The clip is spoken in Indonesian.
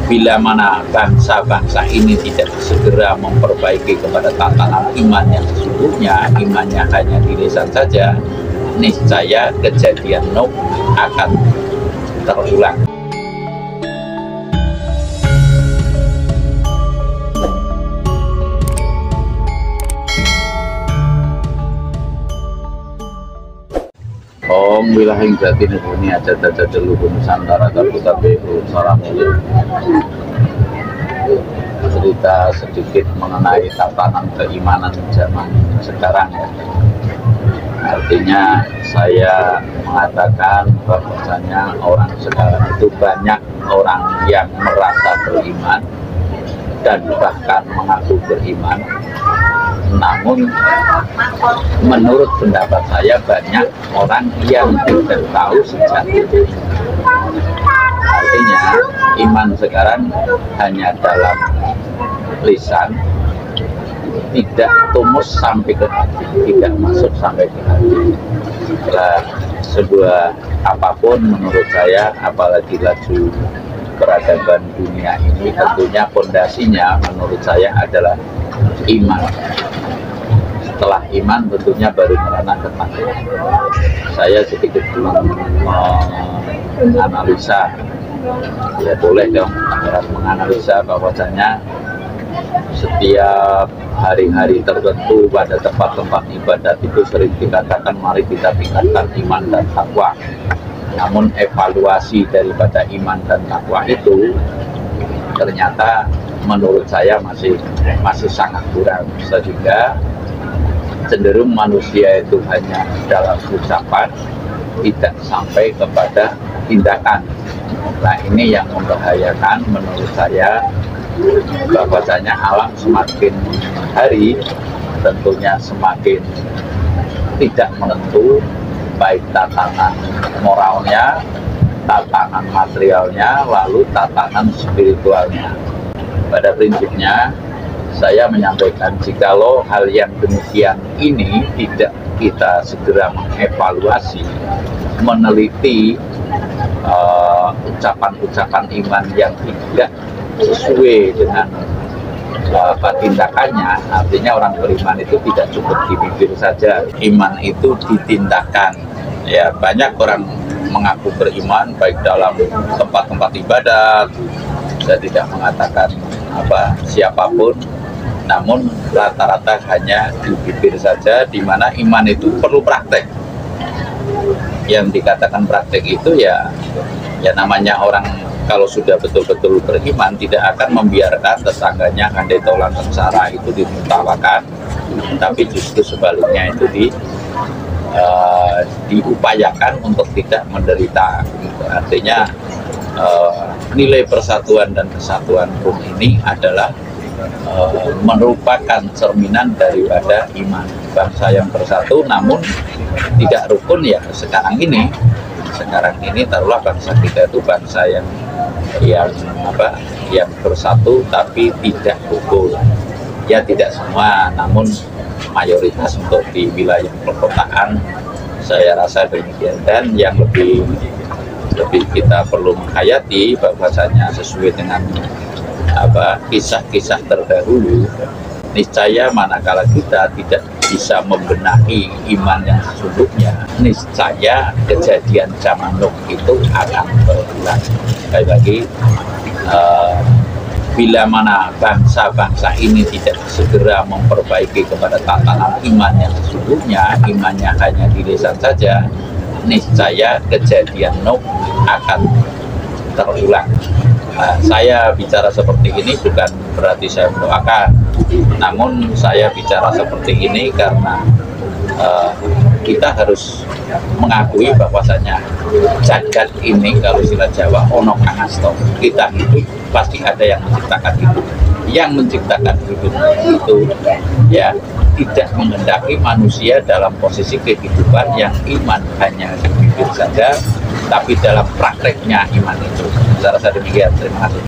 bila mana bangsa-bangsa ini tidak segera memperbaiki kepada tatanan iman yang sesungguhnya, imannya hanya di lisan saja, niscaya kejadian Nuh akan terulang. Om wilahing jati ini aja dulu Nusantara tapi salam cerita sedikit mengenai tatanan keimanan zaman sekarang ya. Artinya saya mengatakan bahwasanya orang sekarang itu banyak orang yang merasa beriman dan bahkan mengaku beriman, namun menurut pendapat saya banyak orang yang tidak tahu sejatinya. Artinya iman sekarang hanya dalam lisan, tidak tumus sampai ke hati, tidak masuk sampai ke hati. Sebuah apapun menurut saya, apalagi laju peradaban dunia ini, tentunya fondasinya menurut saya adalah iman. Setelah iman tentunya baru merana ketakwaan. Saya sedikit menganalisa, ya boleh dong menganalisa bahwasanya setiap hari-hari tertentu pada tempat-tempat ibadat itu sering dikatakan mari kita tingkatkan iman dan takwa. Namun evaluasi daripada iman dan takwa itu ternyata menurut saya masih sangat kurang, sehingga cenderung manusia itu hanya dalam ucapan, tidak sampai kepada tindakan. Nah ini yang membahayakan menurut saya, bahwasanya alam semakin hari tentunya semakin tidak menentu, baik tatanan moralnya, tatanan materialnya, lalu tatanan spiritualnya. Pada prinsipnya saya menyampaikan, jikalau hal yang demikian ini tidak kita segera mengevaluasi, meneliti ucapan-ucapan iman yang tidak sesuai dengan tindakannya, artinya orang beriman itu tidak cukup di bibir saja, iman itu ditindakan. Ya, banyak orang mengaku beriman baik dalam tempat-tempat ibadat, saya tidak mengatakan siapapun, namun rata-rata hanya di bibir saja, di mana iman itu perlu praktek. Yang dikatakan praktek itu ya namanya orang kalau sudah betul-betul beriman tidak akan membiarkan tetangganya handai taulan sengsara itu ditertawakan, tapi justru sebaliknya itu diupayakan untuk tidak menderita. Artinya nilai persatuan dan kesatuan pun ini adalah merupakan cerminan daripada iman. Bangsa yang bersatu namun tidak rukun ya sekarang ini taruhlah bangsa kita itu bangsa yang bersatu tapi tidak rukun. Ya tidak semua, namun mayoritas untuk di wilayah perkotaan saya rasa demikian. Dan yang lebih kita perlu menghayati bahwasanya sesuai dengan kisah-kisah terdahulu, niscaya manakala kita tidak bisa membenahi iman yang sesungguhnya, niscaya kejadian zaman Nuh itu akan berulang. Sekali lagi, bila mana bangsa-bangsa ini tidak segera memperbaiki kepada tatanan iman yang sesungguhnya, imannya hanya di lisan saja, niscaya kejadian Nuh akan terulang. Saya bicara seperti ini bukan berarti saya mendoakan, namun saya bicara seperti ini karena kita harus mengakui bahwasanya jagat ini, kalau istilah Jawa, ono kang asta, kita hidup pasti ada yang menciptakan hidup. Yang menciptakan hidup itu ya tidak menghendaki manusia dalam posisi kehidupan yang iman hanya di bibir saja, tapi dalam prakteknya iman itu. Saya rasa demikian. Terima kasih.